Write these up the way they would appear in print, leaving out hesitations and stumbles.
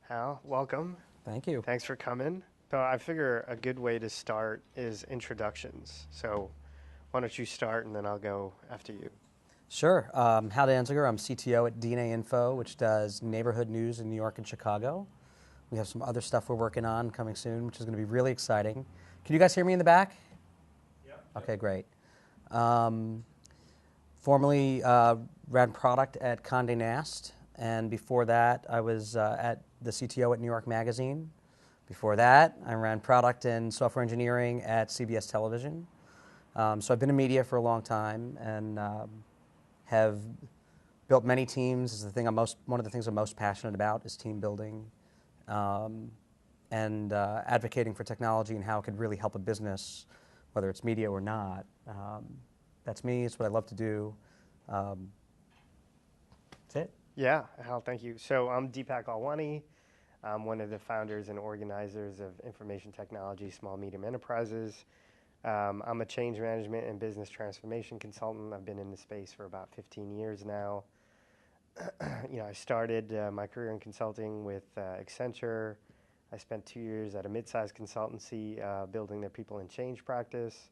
Hal, welcome. Thank you. Thanks for coming. So I figure a good way to start is introductions. So why don't you start and then I'll go after you. Sure. Hal Danziger, I'm CTO at DNAinfo, which does neighborhood news in New York and Chicago. We have some other stuff we're working on coming soon, which is going to be really exciting. Can you guys hear me in the back? Yep. Okay, great. Formerly ran product at Condé Nast, and before that I was at the CTO at New York Magazine. Before that, I ran product and software engineering at CBS Television. So I've been in media for a long time and have built many teams. Is the thing one of the things I'm most passionate about is team building and advocating for technology and how it could really help a business, whether it's media or not. That's me. It's what I love to do. That's it. Yeah, Hal, thank you. So I'm Deepak Alwani. I'm one of the founders and organizers of Information Technology Small Medium Enterprises. I'm a change management and business transformation consultant. I've been in the space for about 15 years now. I started my career in consulting with Accenture. I spent 2 years at a mid-sized consultancy building their people and change practice.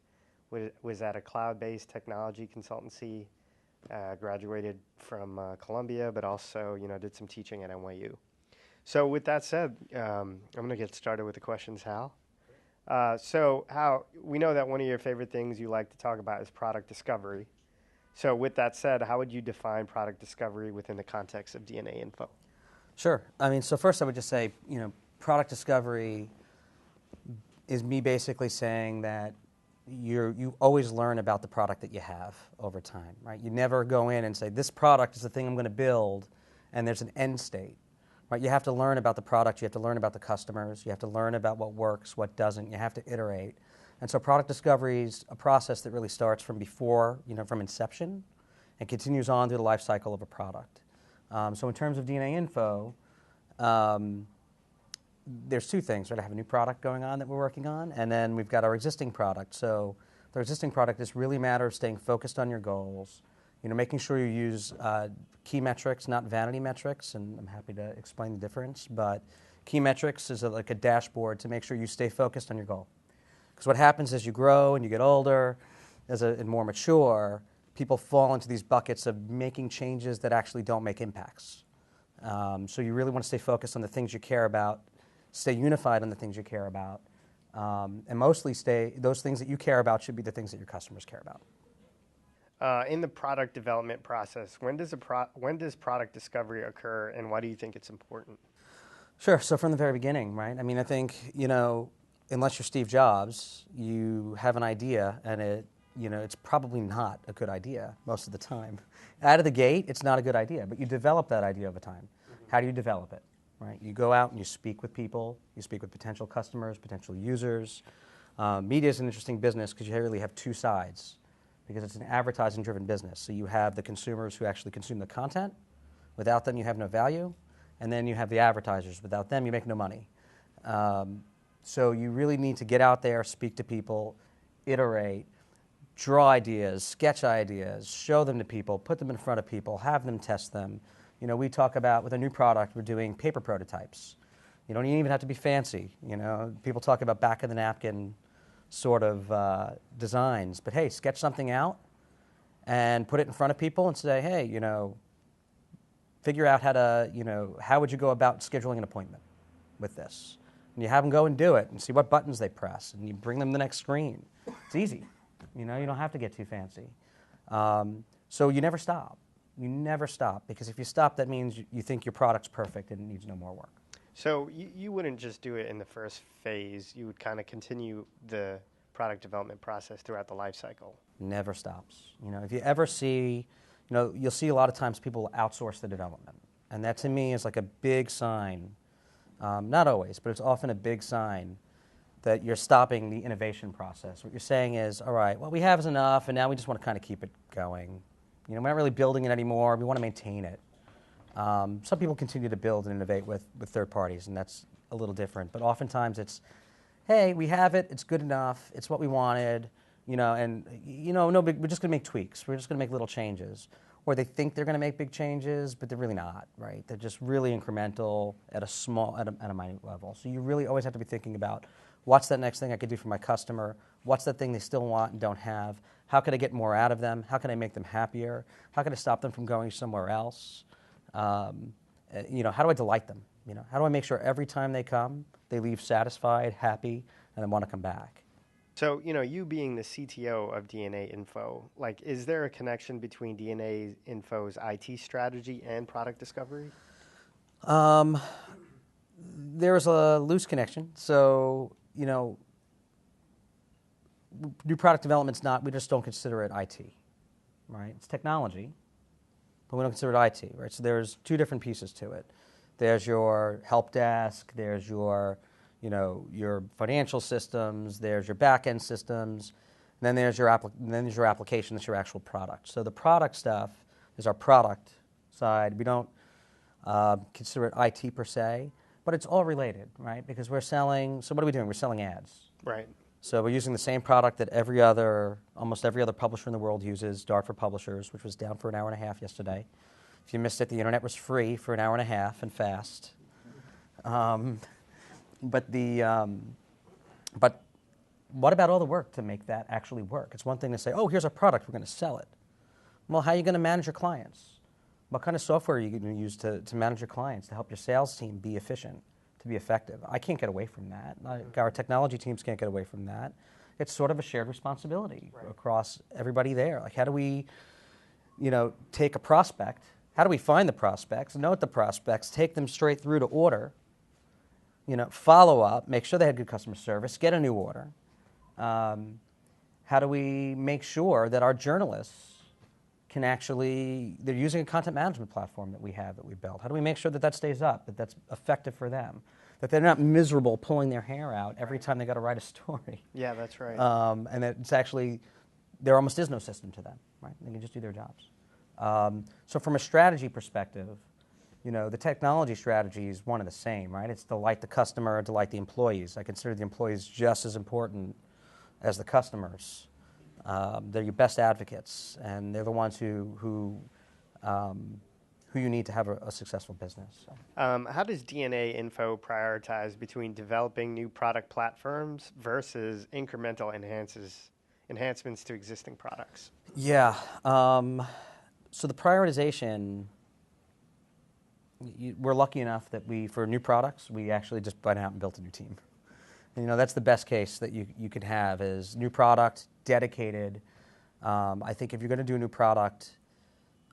Was at a cloud-based technology consultancy. Graduated from Columbia, but also did some teaching at NYU. So with that said, I'm going to get started with the questions, Hal. So Hal, we know that one of your favorite things you like to talk about is product discovery. So with that said, how would you define product discovery within the context of DNAinfo? Sure. So first I would just say, product discovery is me basically saying that you always learn about the product that you have over time, right? You never go in and say, this product is the thing I'm going to build, and there's an end state, right? You have to learn about the product, you have to learn about the customers, you have to learn about what works, what doesn't, you have to iterate. And so product discovery is a process that really starts from before, from inception, and continues on through the life cycle of a product. So in terms of DNAinfo, there's two things, right? I have a new product going on that we're working on, and then we've got our existing product. So our existing product is really a matter of staying focused on your goals, making sure you use key metrics, not vanity metrics, and I'm happy to explain the difference, but key metrics is like a dashboard to make sure you stay focused on your goal. Because what happens as you grow and you get older and more mature, people fall into these buckets of making changes that actually don't make impacts. So you really want to stay focused on the things you care about, stay unified on the things you care about, and mostly those things that you care about should be the things that your customers care about. In the product development process, when does product discovery occur, and why do you think it's important? Sure. So from the very beginning, right? I think, unless you're Steve Jobs, you have an idea, and it's probably not a good idea most of the time. Out of the gate, it's not a good idea, but you develop that idea over time. Mm-hmm. How do you develop it? Right? You go out and you speak with people, you speak with potential customers, potential users. Media is an interesting business because you really have two sides, because it's an advertising-driven business. So you have the consumers who actually consume the content. Without them, you have no value. And then you have the advertisers. Without them, you make no money. So you really need to get out there, speak to people, iterate, draw ideas, sketch ideas, show them to people, put them in front of people, have them test them. We talk about, with a new product, we're doing paper prototypes. You don't even have to be fancy. People talk about back-of-the-napkin sort of designs. But hey, sketch something out and put it in front of people and say, hey, figure out how would you go about scheduling an appointment with this? And you have them go and do it and see what buttons they press, and you bring them the next screen. It's easy. You don't have to get too fancy. So you never stop. You never stop, because if you stop, that means you think your product's perfect and it needs no more work. So you wouldn't just do it in the first phase. You would kind of continue the product development process throughout the life cycle. Never stops. If you ever see, you'll see a lot of times people outsource the development. And that to me is like a big sign, not always, but it's often a big sign that you're stopping the innovation process. What you're saying is, all right, what we have is enough, and now we just want to kind of keep it going. We're not really building it anymore. We want to maintain it. Some people continue to build and innovate with third parties, and that's a little different. But oftentimes it's, hey, we have it. It's good enough. It's what we wanted. No big. We're just going to make tweaks. We're just going to make little changes. or they think they're going to make big changes, but they're really not, right? They're just really incremental at a minute level. So you really always have to be thinking about what's that next thing I could do for my customer? What's that thing they still want and don't have? How can I get more out of them? How can I make them happier? How can I stop them from going somewhere else? How do I delight them? How do I make sure every time they come, they leave satisfied, happy, and then want to come back? So, you being the CTO of DNAinfo, is there a connection between DNAinfo's IT strategy and product discovery? There's a loose connection. So, new product development's we just don't consider it IT, right? It's technology, but we don't consider it IT, right? So there's two different pieces to it. There's your help desk, there's your financial systems, there's your back-end systems, and then there's your application, that's your actual product. So the product stuff is our product side. We don't consider it IT per se, but it's all related, right? Because we're selling, so what are we doing? We're selling ads. Right. So we're using the same product that almost every other publisher in the world uses, Dart for Publishers, which was down for an hour and a half yesterday. If you missed it, the internet was free for an hour and a half and fast. But what about all the work to make that actually work? It's one thing to say, oh, here's our product, we're going to sell it. Well, how are you going to manage your clients? What kind of software are you going to use to manage your clients, to help your sales team be efficient, to be effective? I can't get away from that. Our technology teams can't get away from that. It's sort of a shared responsibility across everybody there. How do we, take a prospect? How do we find the prospects, note the prospects, take them straight through to order, follow up, make sure they had good customer service, get a new order? How do we make sure that our journalists they're using a content management platform that we built? How do we make sure that stays up, that's effective for them, that they're not miserable pulling their hair out every time they got to write a story? Yeah, that's right. And that it's actually, there almost is no system to them, right? They can just do their jobs. So from a strategy perspective, the technology strategy is one and the same, right? It's delight the customer, delight the employees. I consider the employees just as important as the customers. They're your best advocates, and they're the ones who you need to have a successful business. So. How does DNAinfo prioritize between developing new product platforms versus incremental enhancements to existing products? Yeah. So the prioritization, we're lucky enough that for new products, we actually just went out and built a new team. And, that's the best case that you could have is new product, dedicated. I think if you're going to do a new product,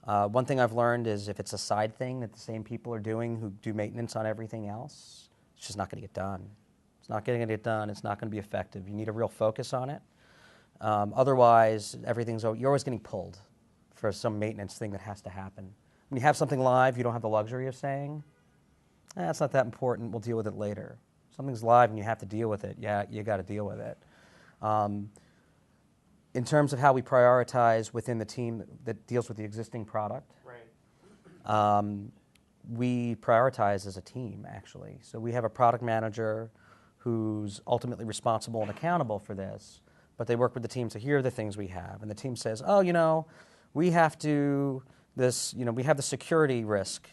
one thing I've learned is if it's a side thing that the same people are doing who do maintenance on everything else, it's just not going to get done. It's not going to get done. It's not going to be effective. You need a real focus on it. Otherwise, you're always getting pulled for some maintenance thing that has to happen. When you have something live, you don't have the luxury of saying, it's not that important, we'll deal with it later. Something's live and you have to deal with it, you got to deal with it. In terms of how we prioritize within the team that deals with the existing product, we prioritize as a team, actually. So we have a product manager who's ultimately responsible and accountable for this, but they work with the team to hear the things we have. And the team says, we have we have the security risk,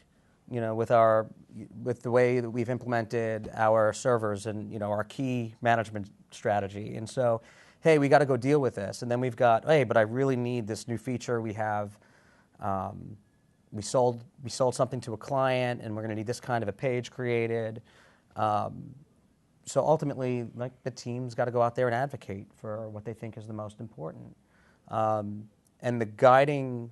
with the way that we've implemented our servers and, our key management strategy. And so, hey, we got to go deal with this. And then we've got, hey, but I really need this new feature. We have, we sold something to a client, and we're going to need this kind of a page created. So ultimately, the team's got to go out there and advocate for what they think is the most important. And the guiding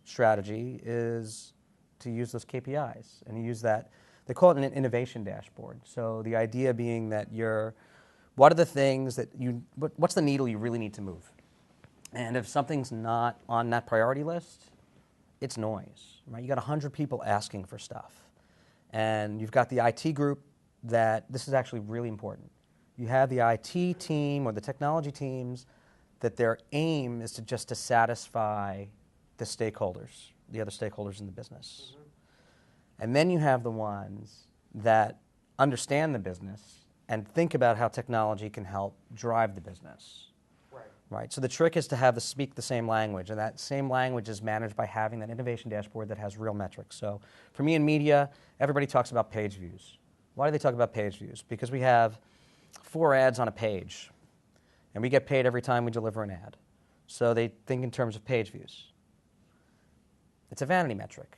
strategy is to use those KPIs and use that. They call it an innovation dashboard. So the idea being that what are the things that what's the needle you really need to move? And if something's not on that priority list, it's noise, right? You got 100 people asking for stuff. And you've got the IT group this is actually really important. You have the IT team or the technology teams that their aim is to satisfy the stakeholders, the other stakeholders in the business. Mm-hmm. And then you have the ones that understand the business and think about how technology can help drive the business. Right. right? So the trick is to have speak the same language, and that same language is managed by having that innovation dashboard that has real metrics. So for me in media, everybody talks about page views. Why do they talk about page views? Because we have 4 ads on a page, and we get paid every time we deliver an ad. So they think in terms of page views. It's a vanity metric.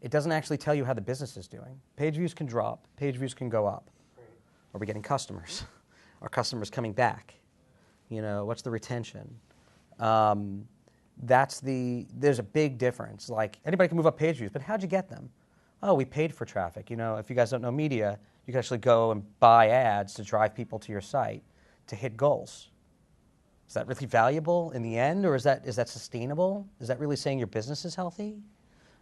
It doesn't actually tell you how the business is doing. Page views can drop, page views can go up. Right. Are we getting customers? Are customers coming back? You know, what's the retention? There's a big difference. Like, anybody can move up page views, but how'd you get them? Oh, we paid for traffic. You know, if you guys don't know media, you can actually go and buy ads to drive people to your site to hit goals. Is that really valuable in the end, or is that sustainable? Is that really saying your business is healthy?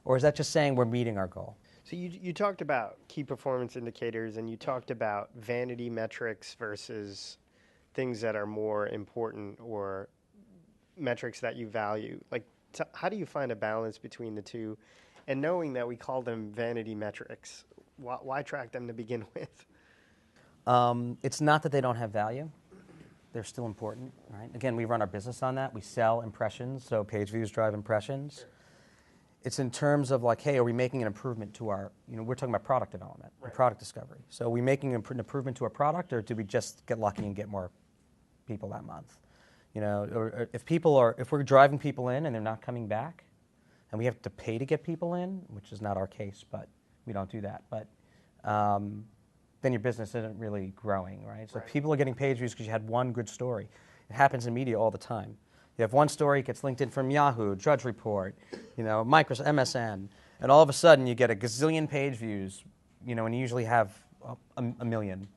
Or is that just saying we're meeting our goal? So you talked about key performance indicators, and you talked about vanity metrics versus things that are more important or metrics that you value. Like, how do you find a balance between the two? And knowing that we call them vanity metrics, why track them to begin with? It's not that they don't have value. They're still important, right? Again, we run our business on that. We sell impressions, so page views drive impressions. Sure. It's in terms of like, hey, are we making an improvement to our, we're talking about product development, right, and product discovery. So are we making an improvement to our product, or do we just get lucky and get more people that month? You know, or if we're driving people in and they're not coming back, and we have to pay to get people in, which is not our case, but we don't do that. But then your business isn't really growing, right? So people are getting page views because you had one good story. It happens in media all the time. You have one story, it gets linked in from Yahoo, Drudge Report, Microsoft, MSN, and all of a sudden you get a gazillion page views, and you usually have a million.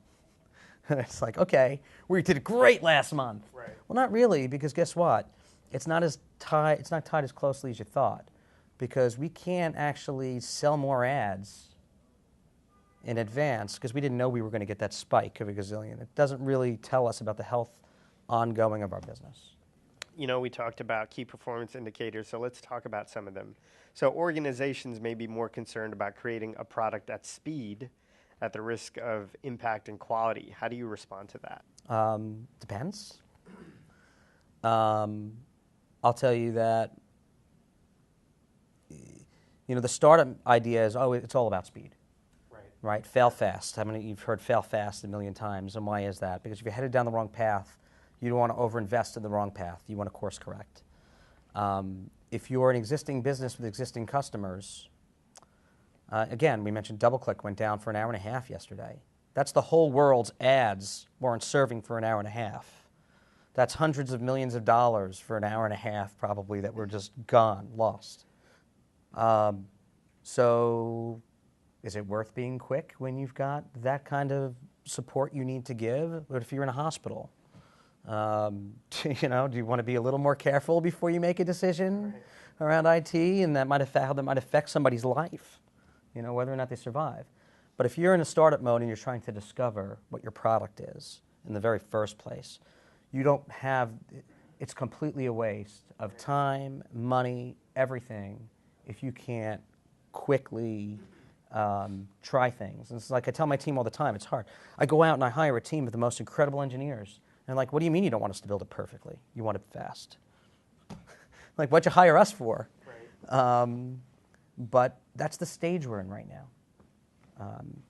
It's like, okay, we did great last month. Right. Well, not really, because guess what? It's not tied as closely as you thought, because we can't actually sell more ads in advance because we didn't know we were going to get that spike of a gazillion. It doesn't really tell us about the health ongoing of our business. We talked about key performance indicators, so let's talk about some of them. So organizations may be more concerned about creating a product at speed at the risk of impact and quality. How do you respond to that? Depends. I'll tell you that, the startup idea is, it's all about speed. Right? Fail fast. You've heard fail fast a million times, and why is that? Because if you're headed down the wrong path, you don't want to overinvest in the wrong path. You want to course correct. If you're an existing business with existing customers, again, we mentioned DoubleClick went down for an hour and a half yesterday. That's the whole world's ads weren't serving for an hour and a half. That's hundreds of millions of dollars for an hour and a half probably that were just gone, lost. So is it worth being quick when you've got that kind of support you need to give? But if you're in a hospital, do you want to be a little more careful before you make a decision around IT, and how that might affect somebody's life, whether or not they survive. But if you're in a startup mode and you're trying to discover what your product is in the very first place, it's completely a waste of time, money, everything, if you can't quickly try things. And it's like I tell my team all the time, it's hard. I go out and I hire a team of the most incredible engineers. And like, what do you mean you don't want us to build it perfectly? You want it fast. Like, what'd you hire us for? Right. But that's the stage we're in right now.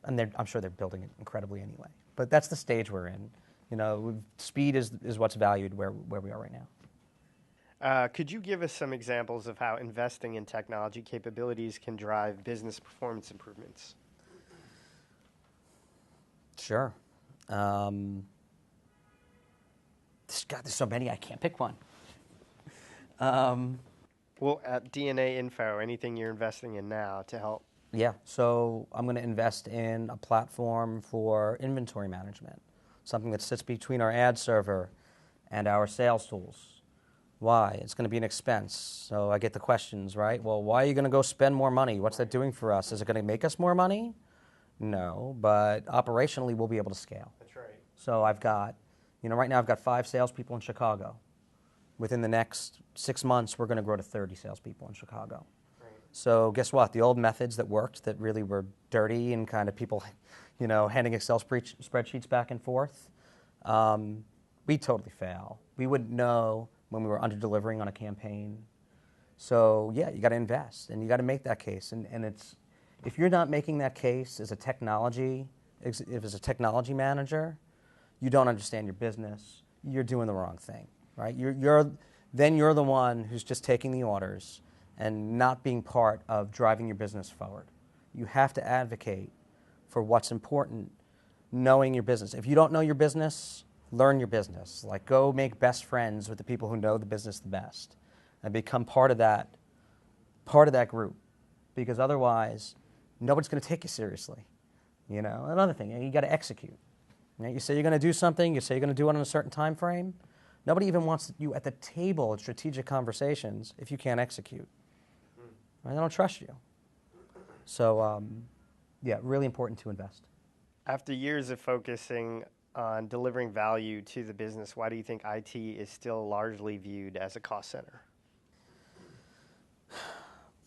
And I'm sure they're building it incredibly anyway. But that's the stage we're in. Speed is what's valued where we are right now. Could you give us some examples of how investing in technology capabilities can drive business performance improvements? Sure. There's so many, I can't pick one. Well, at DNAinfo, anything you're investing in now to help? Yeah, so I'm going to invest in a platform for inventory management, something that sits between our ad server and our sales tools. Why? It's going to be an expense. So I get the questions, right? Well, why are you going to go spend more money? What's that doing for us? Is it going to make us more money? No, but operationally we'll be able to scale. That's right. So I've got, right now I've got 5 salespeople in Chicago. Within the next 6 months, we're going to grow to 30 salespeople in Chicago. Right. So guess what? The old methods that worked, that really were dirty and kind of people, handing Excel spreadsheets back and forth, we totally fail. We wouldn't know when we were under-delivering on a campaign. So yeah, you got to invest, and you got to make that case. And it's, if you're not making that case as a technology, if as a technology manager, you don't understand your business, you're doing the wrong thing, right? Then you're the one who's just taking the orders and not being part of driving your business forward. You have to advocate for what's important, knowing your business. If you don't know your business, learn your business. Like, go make best friends with the people who know the business the best and become part of that group, because otherwise nobody's going to take you seriously. You know, another thing, you got to execute. You know, you say you're going to do something, you say you're going to do it in a certain time frame. Nobody even wants you at the table at strategic conversations if you can't execute. Right? They don't trust you. So, yeah, really important to invest. After years of focusing on delivering value to the business, why do you think IT is still largely viewed as a cost center?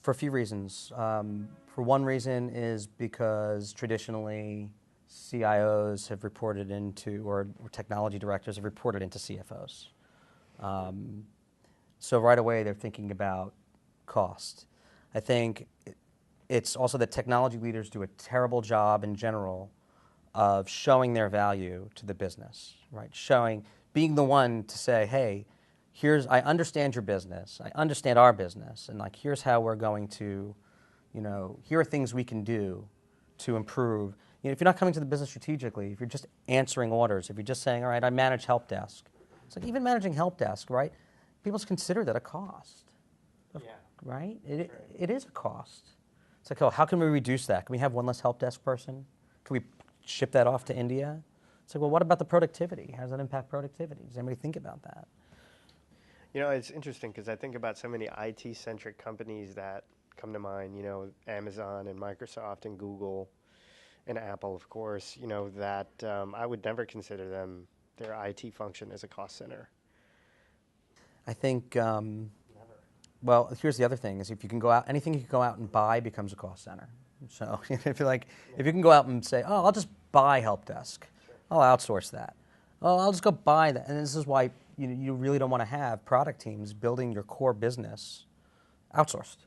For a few reasons. For one reason is because traditionally CIOs have reported into, or technology directors have reported into CFOs. So right away they're thinking about cost. I think it's also that technology leaders do a terrible job in general of showing their value to the business, right? Being the one to say, hey, I understand your business, I understand our business, and like, here's how we're going to, here are things we can do to improve. If you're not coming to the business strategically, if you're just answering orders, if you're just saying, all right, I manage help desk. It's like, even managing help desk, right? People consider that a cost, Yeah. right? It is a cost. It's like, oh, how can we reduce that? Can we have one less help desk person? Can we ship that off to India? It's like, well, what about the productivity? How does that impact productivity? Does anybody think about that? It's interesting because I think about so many IT-centric companies that come to mind, Amazon and Microsoft and Google and Apple, of course, that I would never consider their IT function as a cost center. I think, well, here's the other thing, is if you can go out, anything you can go out and buy becomes a cost center. So if you can go out and say, oh, I'll just buy help desk, I'll outsource that. Oh, I'll just go buy that. And this is why you really don't want to have product teams building your core business outsourced,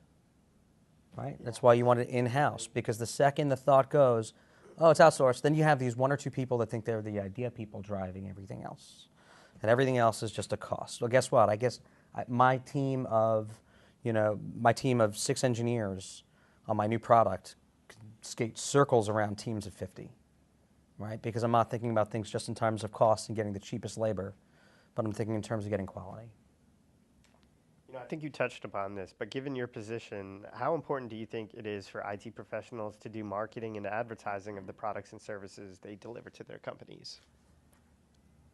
right? Yeah. That's why you want it in-house, because the second the thought goes, oh, it's outsourced, then you have these one or two people that think they're the idea people driving everything else. And everything else is just a cost. Well, guess what? I guess my team of 6 engineers on my new product can skate circles around teams of 50, right? Because I'm not thinking about things just in terms of cost and getting the cheapest labor, but I'm thinking in terms of getting quality. I think you touched upon this, but given your position, how important do you think it is for IT professionals to do marketing and advertising of the products and services they deliver to their companies?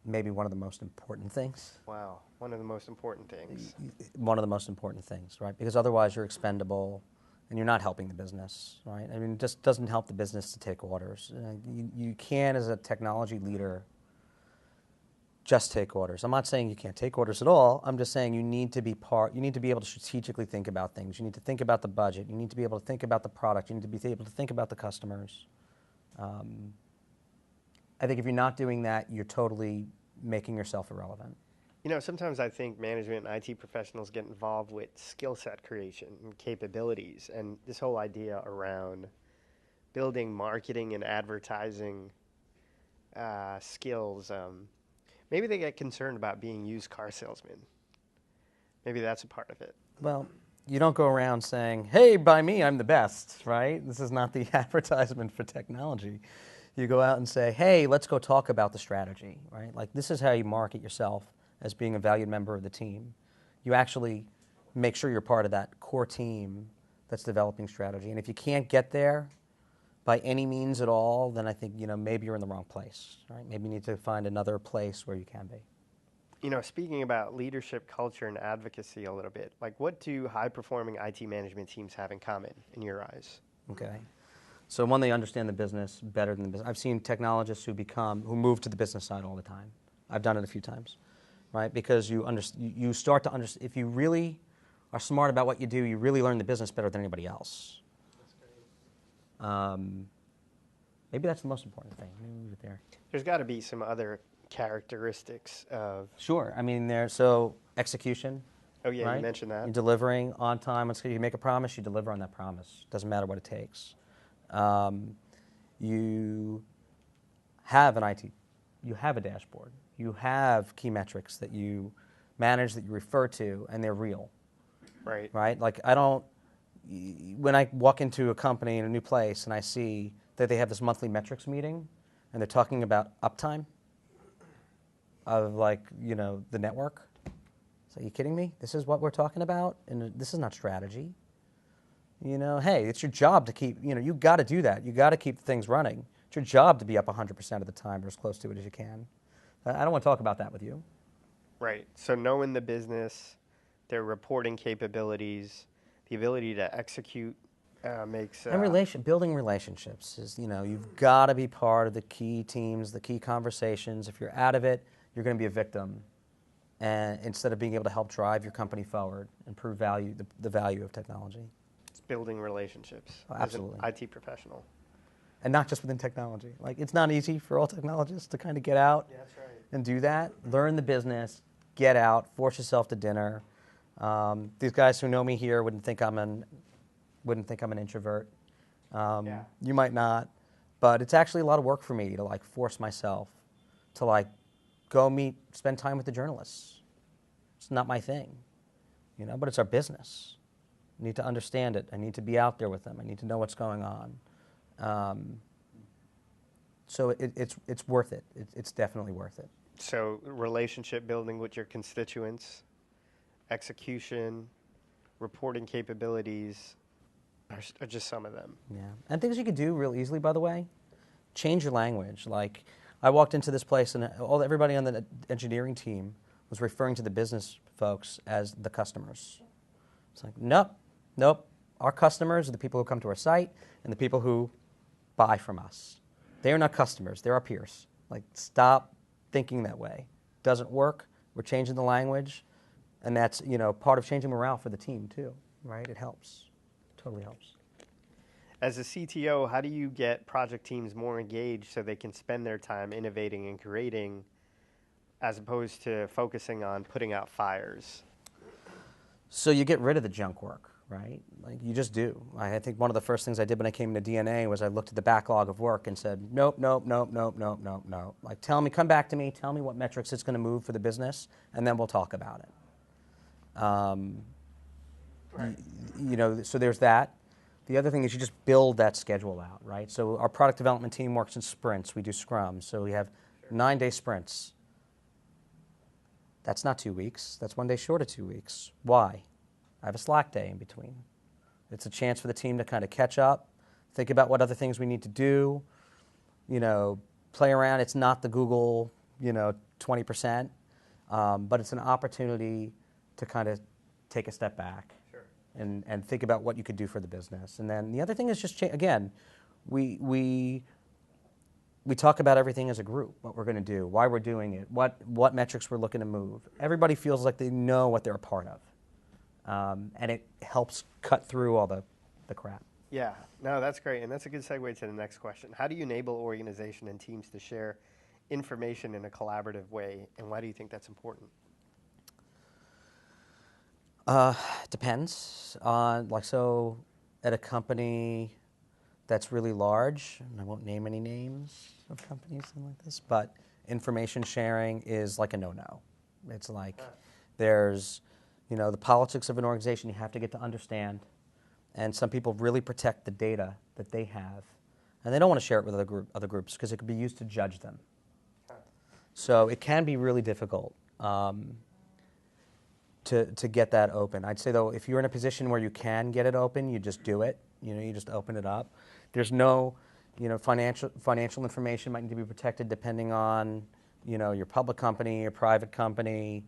Maybe one of the most important things. Wow, one of the most important things. One of the most important things, right? Because otherwise you're expendable and you're not helping the business, right? I mean, it just doesn't help the business to take orders. You can, as a technology leader, just take orders. I'm not saying you can't take orders at all. I'm just saying you need to be able to strategically think about things. You need to think about the budget. You need to be able to think about the product. You need to be able to think about the customers. I think if you're not doing that, you're totally making yourself irrelevant. Sometimes I think management and IT professionals get involved with skill set creation and capabilities, and this whole idea around building marketing and advertising skills. Maybe they get concerned about being used car salesmen. Maybe that's a part of it. Well, you don't go around saying, hey, by me, I'm the best, right? This is not the advertisement for technology. You go out and say, hey, let's go talk about the strategy, right? Like, this is how you market yourself as being a valued member of the team. You actually make sure you're part of that core team that's developing strategy. And if you can't get there by any means at all, then I think, maybe you're in the wrong place, right? Maybe you need to find another place where you can be. Speaking about leadership, culture, and advocacy a little bit, like, what do high-performing IT management teams have in common in your eyes? Okay. So one, they understand the business better than the business. I've seen technologists who move to the business side all the time. I've done it a few times, right? Because you start to understand, if you really are smart about what you do, you really learn the business better than anybody else. Maybe that's the most important thing. Maybe leave it there. There's got to be some other characteristics of? Sure. I mean, execution. Oh yeah, you Right? mentioned that. You're delivering on time. You make a promise, you deliver on that promise. Doesn't matter what it takes. You have an IT, you have a dashboard, you have key metrics that you manage, that you refer to, and they're real. Right. Right? Like when I walk into a company in a new place and I see that they have this monthly metrics meeting and they're talking about uptime of the network. So are you kidding me? This is what we're talking about? And this is not strategy. Hey, it's your job to keep, you got to do that. You got to keep things running. It's your job to be up 100% of the time or as close to it as you can. I don't want to talk about that with you. Right. So knowing the business, their reporting capabilities, the ability to execute makes... And building relationships is, you've got to be part of the key teams, the key conversations. If you're out of it, you're going to be a victim. And instead of being able to help drive your company forward and prove the value of technology. It's building relationships. Oh, absolutely. As an IT professional. And not just within technology. It's not easy for all technologists to kind of get out Yeah, that's right. and do that. Learn the business, get out, force yourself to dinner. These guys who know me here wouldn't think I'm an introvert. Yeah. You might not, but it's actually a lot of work for me to force myself to go spend time with the journalists. It's not my thing, but it's our business. I need to understand it. I need to be out there with them. I need to know what's going on. So it's worth it. It's definitely worth it. So relationship building with your constituents, execution, reporting capabilities are just some of them. Yeah, and things you could do real easily, by the way. Change your language. I walked into this place and everybody on the engineering team was referring to the business folks as the customers. It's nope. Our customers are the people who come to our site and the people who buy from us. They are not customers. They're our peers. Stop thinking that way. Doesn't work. We're changing the language, and that's part of changing morale for the team too. Right? It helps. Totally helps. As a CTO, how do you get project teams more engaged so they can spend their time innovating and creating as opposed to focusing on putting out fires? So you get rid of the junk work, right? You just do. I think one of the first things I did when I came into DNA was I looked at the backlog of work and said, nope. Come back to me, tell me what metrics it's going to move for the business, and then we'll talk about it. Right. So there's that. The other thing is you just build that schedule out, right? So our product development team works in sprints. We do Scrum. So we have 9-day sprints. That's not 2 weeks. That's 1 day short of 2 weeks. Why? I have a Slack day in between. It's a chance for the team to kind of catch up, think about what other things we need to do, play around. It's not the Google, 20%, but it's an opportunity to kind of take a step back. And think about what you could do for the business. And then the other thing is just, again, we talk about everything as a group, what we're going to do, why we're doing it, what metrics we're looking to move. Everybody feels like they know what they're a part of. And it helps cut through all the crap. Yeah, no, that's great. And that's a good segue to the next question. How do you enable organization and teams to share information in a collaborative way? And why do you think that's important? Depends on, so at a company that's really large, and I won't name any names of companies like this, but information sharing is like a no-no. It's there's, the politics of an organization you have to get to understand, and some people really protect the data that they have, and they don't want to share it with other groups because it could be used to judge them. So it can be really difficult. To get that open. I'd say, though, if you're in a position where you can get it open, you just do it. You just open it up. There's no, financial information might need to be protected depending on, your public company, your private company.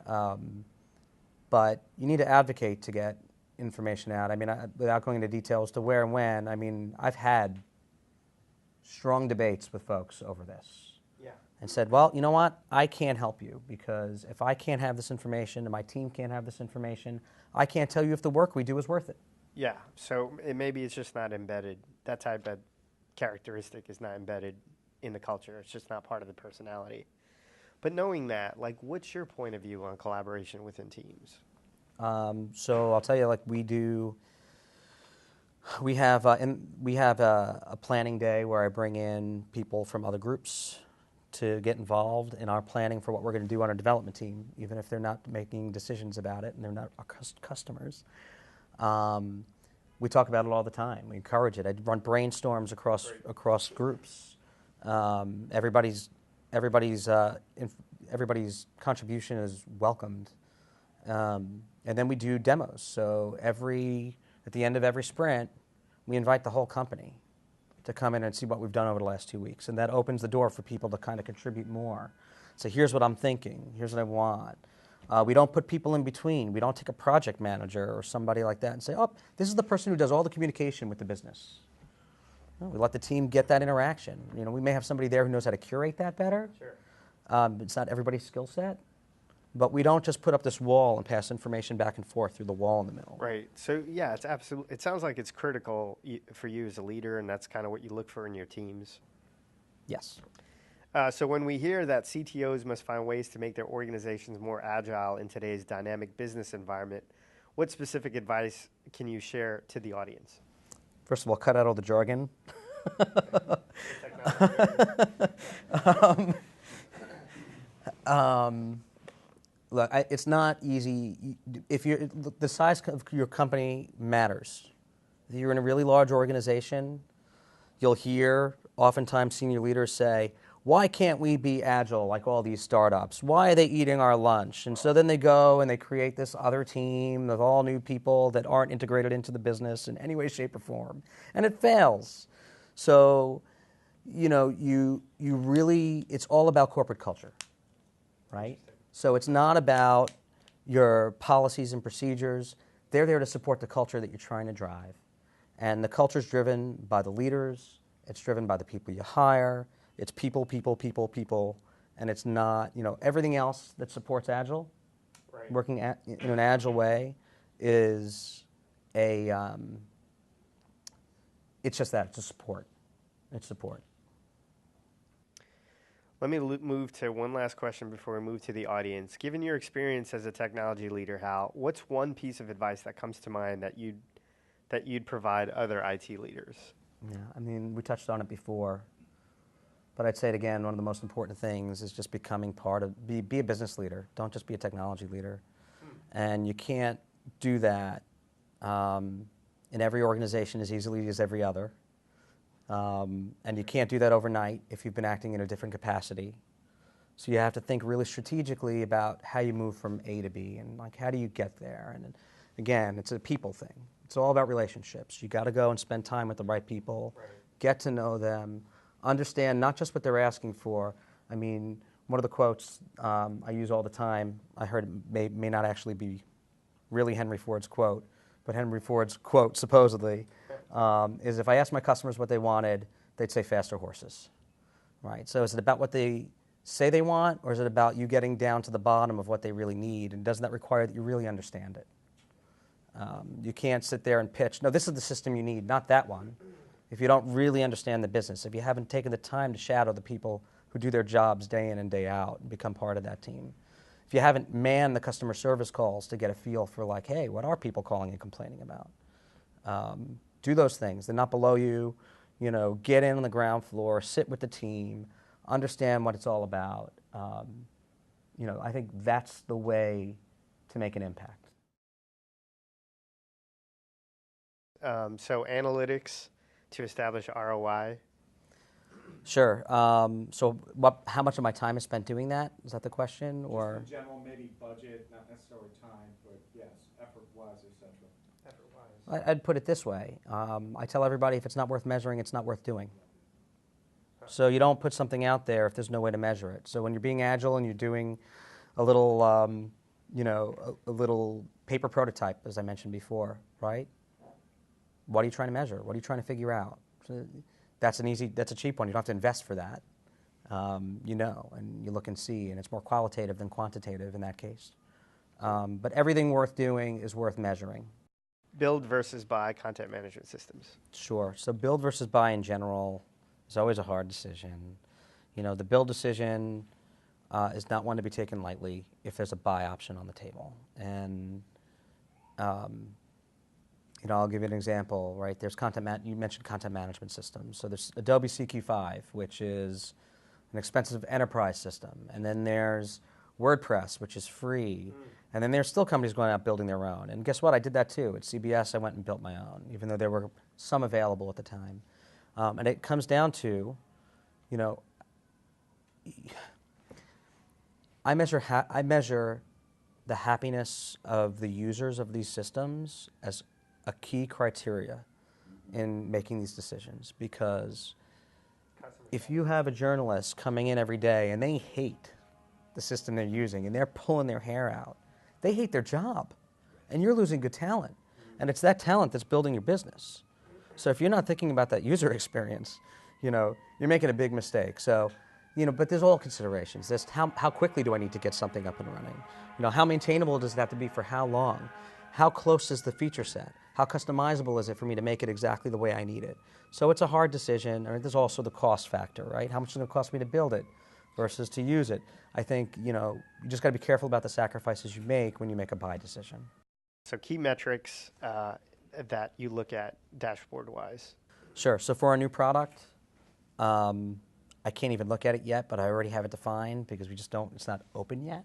But you need to advocate to get information out. Without going into details to where and when, I've had strong debates with folks over this. And said, well, you know what? I can't help you because if I can't have this information and my team can't have this information, I can't tell you if the work we do is worth it. Yeah, so maybe it's just not embedded. That type of characteristic is not embedded in the culture. It's just not part of the personality. But knowing that, like, what's your point of view on collaboration within teams? So I'll tell you, like we have a planning day where I bring in people from other groups to get involved in our planning for what we're going to do on our development team, even if they're not making decisions about it and they're not our customers. We talk about it all the time. We encourage it. I run brainstorms across groups. Everybody's contribution is welcomed, and then we do demos. So at the end of every sprint, we invite the whole company to come in and see what we've done over the last 2 weeks, and that opens the door for people to kind of contribute more. So here's what I'm thinking. Here's what I want. We don't put people in between. We don't take a project manager or somebody like that and say, oh, this is the person who does all the communication with the business. No, we let the team get that interaction. We may have somebody there who knows how to curate that better. Sure. It's not everybody's skill set. But we don't just put up this wall and pass information back and forth through the wall in the middle. Right. So yeah, it sounds like it's critical for you as a leader, and that's kind of what you look for in your teams. Yes. So when we hear that CTOs must find ways to make their organizations more agile in today's dynamic business environment, what specific advice can you share to the audience? First of all, cut out all the jargon. Look, it's not easy. The size of your company matters. If you're in a really large organization, you'll hear oftentimes senior leaders say, why can't we be agile like all these startups? Why are they eating our lunch? And so then they go and they create this other team of all new people that aren't integrated into the business in any way, shape, or form. And it fails. So, you really, it's all about corporate culture, right? So it's not about your policies and procedures. They're there to support the culture that you're trying to drive. And the culture is driven by the leaders. It's driven by the people you hire. It's people, and it's not, everything else that supports Agile, right, working in an Agile way is it's just that, it's a support. It's support. Let me move to one last question before we move to the audience. Given your experience as a technology leader, Hal, what's one piece of advice that comes to mind that you'd provide other IT leaders? Yeah, we touched on it before, but I'd say it again, one of the most important things is just becoming be a business leader. Don't just be a technology leader. And you can't do that in every organization as easily as every other. And you can't do that overnight if you've been acting in a different capacity. So you have to think really strategically about how you move from A to B and how do you get there. And again, it's a people thing. It's all about relationships. You got to go and spend time with the right people, right, get to know them, understand not just what they're asking for. One of the quotes I use all the time, I heard it may not actually be really Henry Ford's quote, but Henry Ford's quote supposedly is, if I asked my customers what they wanted, they'd say faster horses, right? So is it about what they say they want, or is it about you getting down to the bottom of what they really need? And doesn't that require that you really understand it? You can't sit there and pitch, no, this is the system you need, not that one, if you don't really understand the business, if you haven't taken the time to shadow the people who do their jobs day in and day out and become part of that team. If you haven't manned the customer service calls to get a feel for hey, what are people calling and complaining about? Do those things. They're not below you. Get in on the ground floor, sit with the team, understand what it's all about. I think that's the way to make an impact. So analytics to establish ROI. Sure. So how much of my time is spent doing that? Is that the question? Or just in general, maybe budget, not necessarily time, but yes, effort-wise, etc. Effort-wise. I'd put it this way. I tell everybody if it's not worth measuring, it's not worth doing. So you don't put something out there if there's no way to measure it. So when you're being agile and you're doing a little, a little paper prototype, as I mentioned before, right? What are you trying to measure? What are you trying to figure out? So that's a cheap one. You don't have to invest for that. And you look and see, and it's more qualitative than quantitative in that case. But everything worth doing is worth measuring. Build versus buy content management systems. Sure. So build versus buy in general is always a hard decision. The build decision, is not one to be taken lightly if there's a buy option on the table. And I'll give you an example, right? There's you mentioned content management systems. So there's Adobe CQ5, which is an expensive enterprise system. And then there's WordPress, which is free. And then there's still companies going out building their own. And guess what? I did that too. At CBS, I went and built my own, even though there were some available at the time. And it comes down to, I measure the happiness of the users of these systems as a key criteria in making these decisions. Because if you have a journalist coming in every day and they hate the system they're using and they're pulling their hair out, they hate their job, and you're losing good talent. And it's that talent that's building your business. So if you're not thinking about that user experience, you're making a big mistake. So, but there's all considerations. There's how quickly do I need to get something up and running? How maintainable does it have to be for how long? How close is the feature set? How customizable is it for me to make it exactly the way I need it? So it's a hard decision. Or there's also the cost factor, right? How much is it going to cost me to build it versus to use it? I think, you just got to be careful about the sacrifices you make when you make a buy decision. So key metrics that you look at dashboard-wise. Sure. So for our new product, I can't even look at it yet, but I already have it defined because it's not open yet.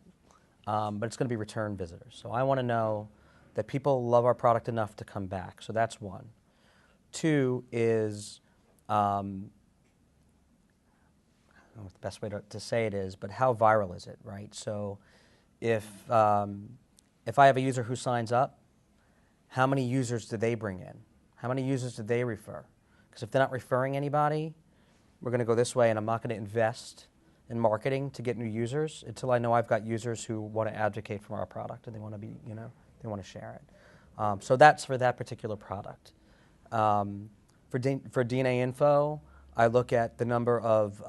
But it's going to be return visitors. So I want to know that people love our product enough to come back. So that's one. Two is, I don't know what the best way to say it is, but how viral is it, right? So if I have a user who signs up, how many users do they bring in? How many users do they refer? Because if they're not referring anybody, we're going to go this way, and I'm not going to invest in marketing to get new users until I know I've got users who want to advocate for our product and they want to be, they want to share it. So that's for that particular product. For DNAinfo, I look at the number of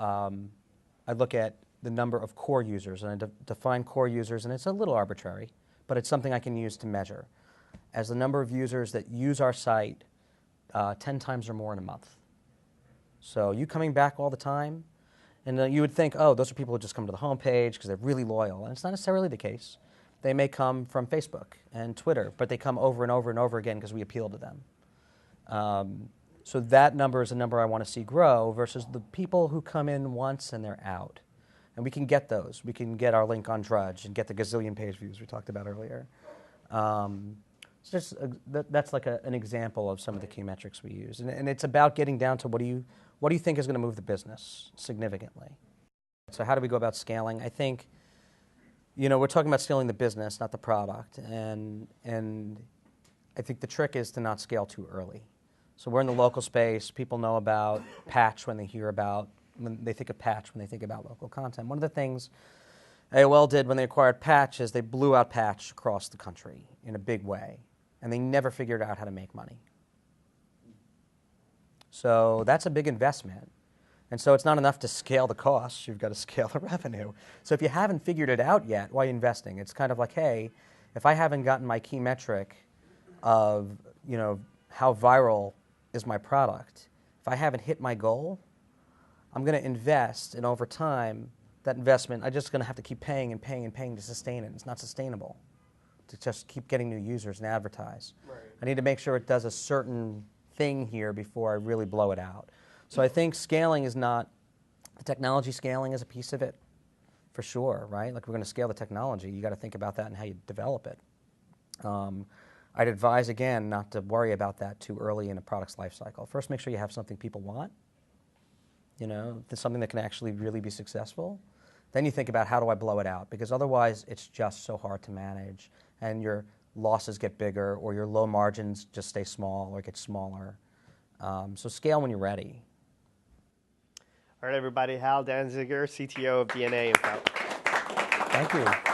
core users, and I define core users, and it's a little arbitrary, but it's something I can use to measure as the number of users that use our site 10 times or more in a month. So you coming back all the time, and you would think, oh, those are people who just come to the homepage because they're really loyal, and it's not necessarily the case. They may come from Facebook and Twitter, but they come over and over and over again because we appeal to them. So that number is a number I want to see grow versus the people who come in once and they're out. And we can get those. We can get our link on Drudge and get the gazillion page views we talked about earlier. So that's like an example of some of the key metrics we use. And it's about getting down to what do you think is going to move the business significantly? So how do we go about scaling? I think, we're talking about scaling the business, not the product. And I think the trick is to not scale too early. So we're in the local space. People know about patch when they think of patch when they think about local content. One of the things AOL did when they acquired Patch is they blew out Patch across the country in a big way, and they never figured out how to make money. So that's a big investment. And so it's not enough to scale the costs, you've got to scale the revenue. So if you haven't figured it out yet, why are you investing? It's kind of like, hey, if I haven't gotten my key metric of, how viral is my product, if I haven't hit my goal, I'm going to invest, and over time, that investment, I'm just going to have to keep paying and paying and paying to sustain it. It's not sustainable to just keep getting new users and advertise. Right. I need to make sure it does a certain thing here before I really blow it out. So I think scaling is not, the technology scaling is a piece of it, for sure, right? Like we're going to scale the technology. You got to think about that and how you develop it. I'd advise, again, not to worry about that too early in a product's life cycle. First, make sure you have something people want, something that can actually really be successful. Then you think about how do I blow it out, because otherwise it's just so hard to manage and your losses get bigger or your low margins just stay small or get smaller. So scale when you're ready. All right, everybody. Hal Danziger, CTO of DNAinfo. Thank you.